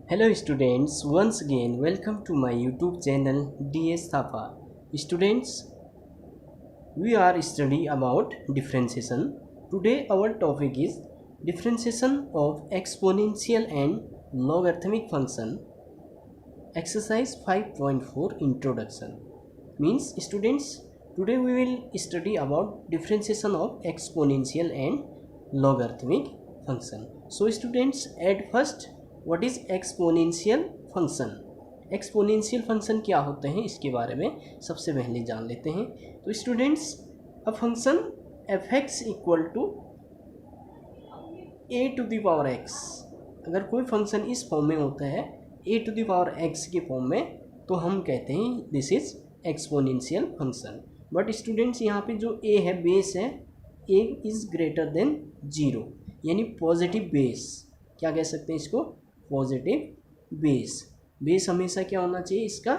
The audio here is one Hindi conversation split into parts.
Hello students, once again welcome to my YouTube channel DS Thapa. Students, we are studying about differentiation. Today our topic is differentiation of exponential and logarithmic function. Exercise 5.4 Introduction. Means students, today we will study about differentiation of exponential and logarithmic function. So students, at first, what is exponential function? Exponential function क्या होते हैं इसके बारे में सबसे पहले जान लेते हैं. तो students, a function F X equal to A to the power X, अगर कोई फंक्शन इस फॉर्म में होता है A to the power X के फॉर्म में, तो हम कहते हैं this is exponential function. But students, यहाँ पे जो ए है, बेस है, A is greater than zero, यानी पॉजिटिव बेस. क्या कह सकते हैं इसको? Positive base. बेस हमेशा क्या होना चाहिए? इसका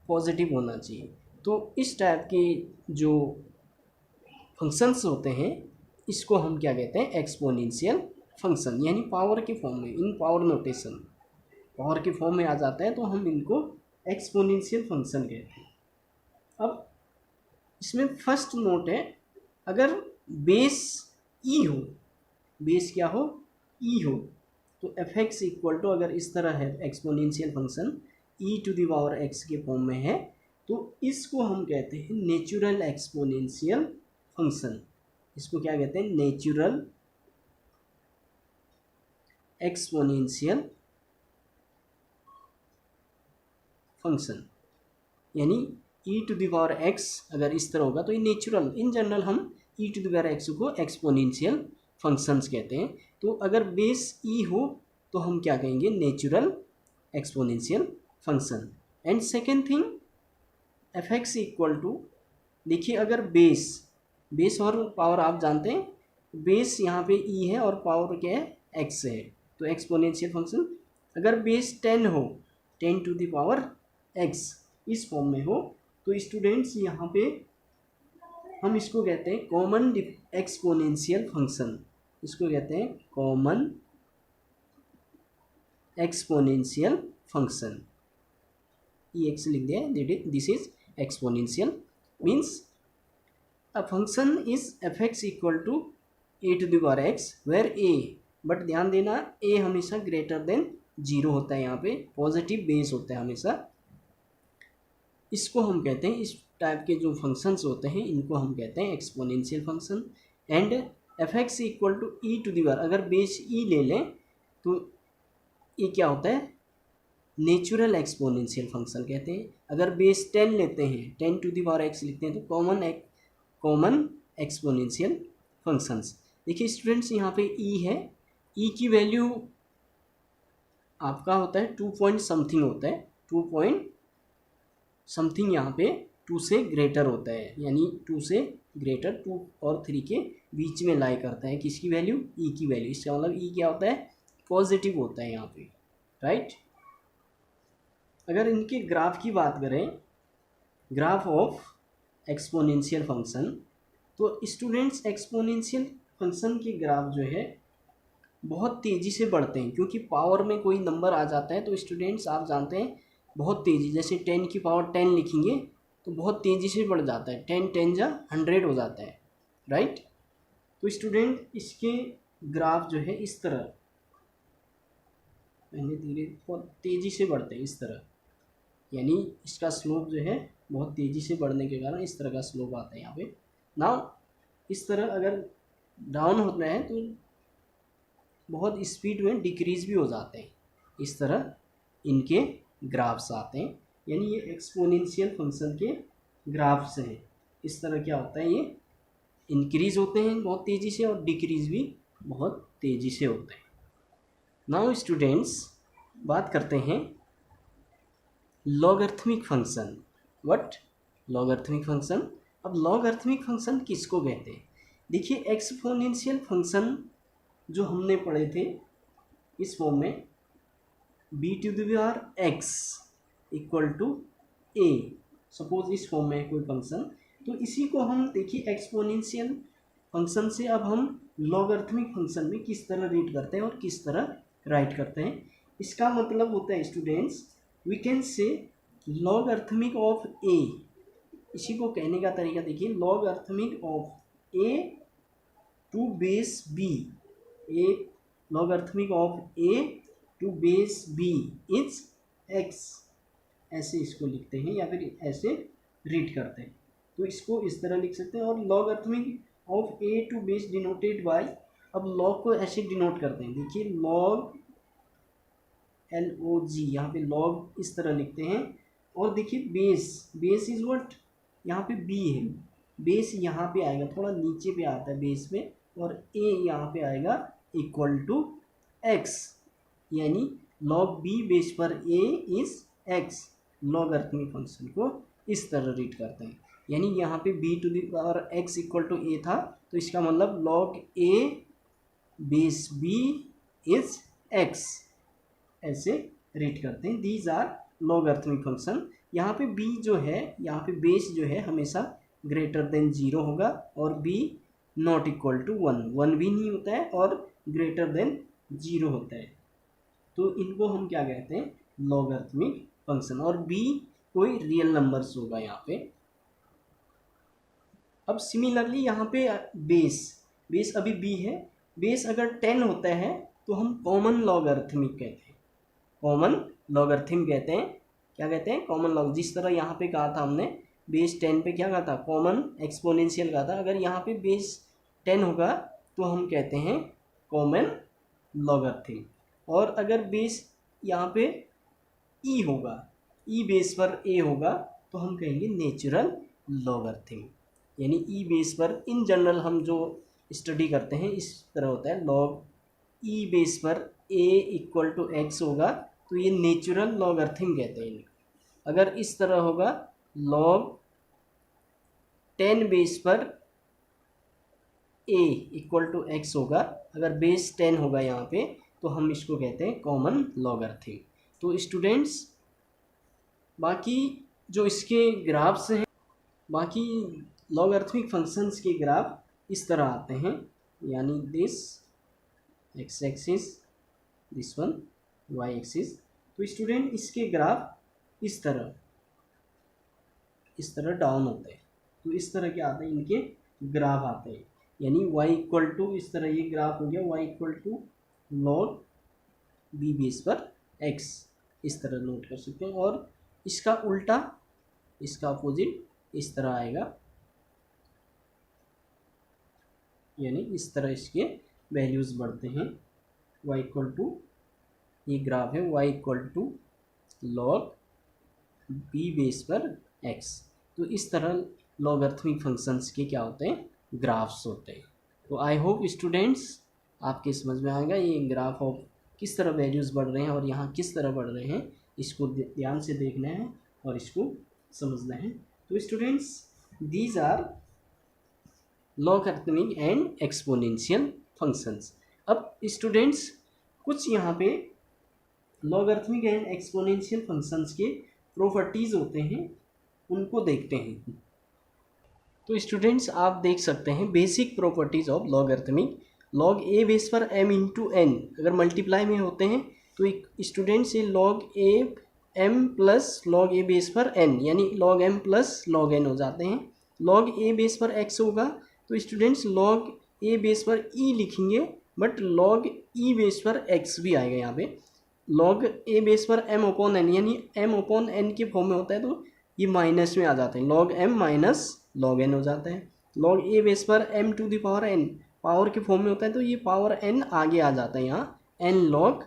पॉजिटिव होना चाहिए. तो इस टाइप के जो फंक्शंस होते हैं इसको हम क्या कहते हैं? एक्सपोनेंशियल फंक्शन, यानी पावर के फॉर्म में, इन पावर नोटेशन पावर के फॉर्म में आ जाता है तो हम इनको एक्सपोनेंशियल फंक्शन कहते हैं. अब इसमें फर्स्ट नोट है, अगर बेस ई हो, बेस क्या हो? ई हो, तो एफ एक्स इक्वल टू, अगर इस तरह है exponential function E to the power X के फॉर्म में है, तो इसको हम कहते हैं नेचुरल एक्सपोनेंशियल फंक्शन. इसको क्या कहते हैं? Natural exponential function. यानी ई टू द पावर एक्स अगर इस तरह होगा तो ये नेचुरल, इन जनरल हम ई टू द पावर एक्स को एक्सपोनेंशियल फंक्शंस कहते हैं. तो अगर बेस ई हो तो हम क्या कहेंगे? Natural exponential function. And second thing, F X equal to, देखिए अगर बेस और पावर आप जानते हैं, बेस यहाँ पे ई है और पावर क्या है? एक्स है. तो एक्सपोनेंशियल फंक्शन अगर बेस 10 हो, 10 टू द पावर एक्स इस फॉर्म में हो, तो स्टूडेंट्स यहाँ पे हम इसको कहते हैं कॉमन एक्सपोनेंशियल फंक्शन. इसको कहते हैं common exponential function. E X लिख दिया, this is exponential. Means a function is F X equal to A to the power X where A, but ध्यान देना ए हमेशा ग्रेटर देन जीरो होता है, यहाँ पे पॉजिटिव बेस होता है हमेशा. इसको हम कहते हैं, इस टाइप के जो फंक्शंस होते हैं इनको हम कहते हैं exponential function. And F X equal to E to the power, अगर बेस ई ले लें तो ये क्या होता है? नेचुरल एक्सपोनेंशियल फंक्शन कहते हैं. अगर बेस 10 लेते हैं, 10 टू दी पावर एक्स लिखते हैं, तो कॉमन एक्सपोनेंशियल फंक्शंस. देखिए स्टूडेंट्स, यहाँ पे ई है, ई की वैल्यू आपका होता है 2 पॉइंट समथिंग होता है, 2 पॉइंट समथिंग यहाँ पे 2 से ग्रेटर होता है, यानी 2 से ग्रेटर, 2 और 3 के बीच में लाई करता है. किसकी वैल्यू? ई की वैल्यू. इसका मतलब ई क्या होता है? पॉजिटिव होता है यहाँ पे, राइट. अगर इनके ग्राफ की बात करें, ग्राफ ऑफ एक्सपोनेंशियल फंक्शन, तो स्टूडेंट्स एक्सपोनेंशियल फंक्शन के ग्राफ जो है बहुत तेज़ी से बढ़ते हैं, क्योंकि पावर में कोई नंबर आ जाता है तो स्टूडेंट्स आप जानते हैं बहुत तेज़ी, जैसे 10 की पावर 10 लिखेंगे तो बहुत तेज़ी से बढ़ जाता है, 10 10 जा 100 हो जाता है, राइट. तो स्टूडेंट इसके ग्राफ जो है इस तरह पहले धीरे बहुत तेज़ी से बढ़ते हैं, इस तरह, यानी इसका स्लोप जो है बहुत तेज़ी से बढ़ने के कारण इस तरह का स्लोप आता है यहाँ पे. नाउ इस तरह अगर डाउन होता है तो बहुत स्पीड में डिक्रीज भी हो जाते हैं, इस तरह इनके ग्राफ्स आते हैं. यानी ये एक्सपोनेंशियल फंक्शन के ग्राफ्स हैं. इस तरह क्या होता है? ये इंक्रीज होते हैं बहुत तेज़ी से और डिक्रीज भी बहुत तेज़ी से होते हैं. नाउ स्टूडेंट्स, बात करते हैं logarithmic function. What? Logarithmic function. अब लॉगरिथमिक फंक्शन किसको कहते हैं? देखिए एक्सपोनेंशियल फंक्शन जो हमने पढ़े थे इस फॉर्म में, B to the power x equal to A, suppose इस फॉर्म में है कोई फंक्शन, तो इसी को हम देखिए एक्सपोनेंशियल फंक्शन से अब हम लॉगरिथमिक फंक्शन में किस तरह रीड करते हैं और किस तरह राइट करते हैं. इसका मतलब होता है students, we can say logarithmic of a, इसी को कहने का तरीका देखिए, logarithmic of A to base b, a logarithmic of A to base b is x, ऐसे इसको लिखते हैं या फिर ऐसे रीड करते हैं। तो इसको इस तरह लिख सकते हैं। और logarithmic of A to base denoted by, अब लॉग को ऐसे डिनोट करते हैं, देखिए लॉग LOG, यहाँ पे लॉग इस तरह लिखते हैं। और देखिए बेस इज व्हाट, यहाँ पे बी है, बेस यहाँ पे आएगा, थोड़ा नीचे पे आता है बेस में, और ए यहाँ पे आएगा इक्वल टू एक्स, यानी लॉग बी बेस पर a is x. Logarithmic function को इस तरह रीड करते हैं, यानी यहाँ पे b to the power x equal to a था, तो इसका मतलब log A base b is x, ऐसे रीड करते हैं। These are logarithmic function. यहाँ पे b जो है, यहाँ पे बेस जो है हमेशा ग्रेटर देन 0 होगा, और b नॉट इक्वल टू 1 भी नहीं होता है, और ग्रेटर देन 0 होता है। तो इनको हम क्या कहते हैं, लॉगरिथमिक फंक्शन। और b कोई रियल नंबर्स होगा यहाँ पे। अब सिमिलरली यहाँ पे बेस अभी b है, बेस अगर 10 होता है तो हम कॉमन लॉगरिथमिक कहते हैं, कॉमन लॉगरिथम कहते हैं। क्या कहते हैं, कॉमन लॉग। जिस तरह यहाँ पे कहा था हमने बेस 10 पे क्या कहा था, कॉमन एक्सपोनेंशियल कहा था। अगर यहाँ पे बेस 10 होगा तो हम कहते हैं कॉमन लॉगरिथम। और अगर बेस यहाँ पे ई होगा, ई बेस पर ए होगा, तो हम कहेंगे नेचुरल लॉगरिथम। यानी ई बेस पर इन जनरल हम जो स्टडी करते हैं इस तरह होता है, लॉग ई बेस पर ए इक्वल टू एक्स होगा तो ये नेचुरल लॉगरिथम कहते हैं इनको। अगर इस तरह होगा लॉग 10 बेस पर ए इक्वल टू एक्स होगा, अगर बेस 10 होगा यहाँ पे, तो हम इसको कहते हैं कॉमन लॉगरिथम। तो स्टूडेंट्स बाकी जो इसके ग्राफ्स हैं, बाकी लॉगरिथमिक फंक्शंस के ग्राफ इस तरह आते हैं, यानी this X axis, this one Y axis. तो स्टूडेंट इसके ग्राफ इस तरह डाउन होते हैं। तो इस तरह के आते हैं, इनके ग्राफ आते हैं, यानी y इक्वल टू इस तरह ये ग्राफ हो गया, y equal to log B base पर x, इस तरह नोट कर सकते हैं। और इसका उल्टा, इसका अपोजिट इस तरह आएगा, यानी इस तरह इसके वैल्यूज़ बढ़ते हैं। y इक्वल टू, ये ग्राफ है, y equal to log b base पर x। तो इस तरह लॉगरिथमिक फंक्शंस के क्या होते हैं, ग्राफ्स होते हैं। तो आई होप स्टूडेंट्स आपके समझ में आएगा ये ग्राफ ऑफ किस तरह वैल्यूज़ बढ़ रहे हैं और यहाँ किस तरह बढ़ रहे हैं, इसको ध्यान से देखना है और इसको समझना है। तो students these are logarithmic and exponential functions. अब स्टूडेंट्स कुछ यहाँ पे लॉगरिथमिक एंड एक्सपोनेंशियल फंक्शंस के प्रॉपर्टीज़ होते हैं, उनको देखते हैं। तो स्टूडेंट्स आप देख सकते हैं basic properties of logarithmic. Log A base पर m इंटू एन अगर मल्टीप्लाई में होते हैं तो स्टूडेंट्स ये लॉग ए m प्लस लॉग ए बेस पर n, यानी log m plus log n हो जाते हैं। लॉग ए बेस पर x होगा तो स्टूडेंट्स लॉग ए बेस पर e लिखेंगे, बट लॉग e बेस पर x भी आएगा यहाँ पे। लॉग ए बेस पर m अपॉन n, यानी m अपॉन n के फॉर्म में होता है तो ये माइनस में आ जाते हैं, log m minus log n हो जाता है। लॉग ए बेस पर m to the power n power के फॉर्म में होता है तो ये पावर n आगे आ जाता है, यहाँ n लॉग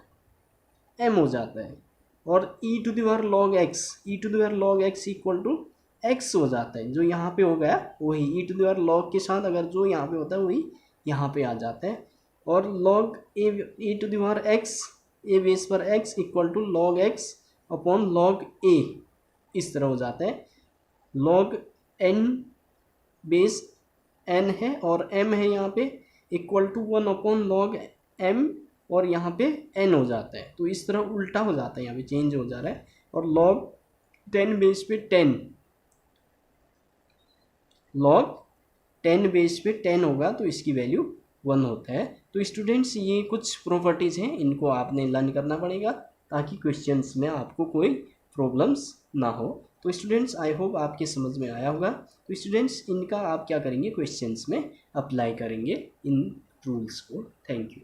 m हो जाता है। और e to the power log x, e to the power log x equal to x हो जाता है, जो यहाँ पे हो गया वही e to the power log के साथ अगर जो यहाँ पे होता है वही यहाँ पे आ जाता है। और log A to the power x A base पर x equal to log x upon log a, इस तरह हो जाता है। लॉग n बेस n है और m है यहाँ पे equal to 1 upon log m, और यहाँ पे n हो जाता है। तो इस तरह उल्टा हो जाता है, यहाँ पे चेंज हो जा रहा है। और लॉग 10 बेस पे 10, लॉग 10 बेस पे 10 होगा तो इसकी वैल्यू 1 होता है। तो स्टूडेंट्स ये कुछ प्रॉपर्टीज़ हैं, इनको आपने लर्न करना पड़ेगा। ताकि क्वेश्चंस में आपको कोई प्रॉब्लम्स ना हो। तो स्टूडेंट्स आई होप आपके समझ में आया होगा। तो स्टूडेंट्स इनका आप क्या करेंगे, क्वेश्चंस में अप्लाई करेंगे इन रूल्स को। Thank you.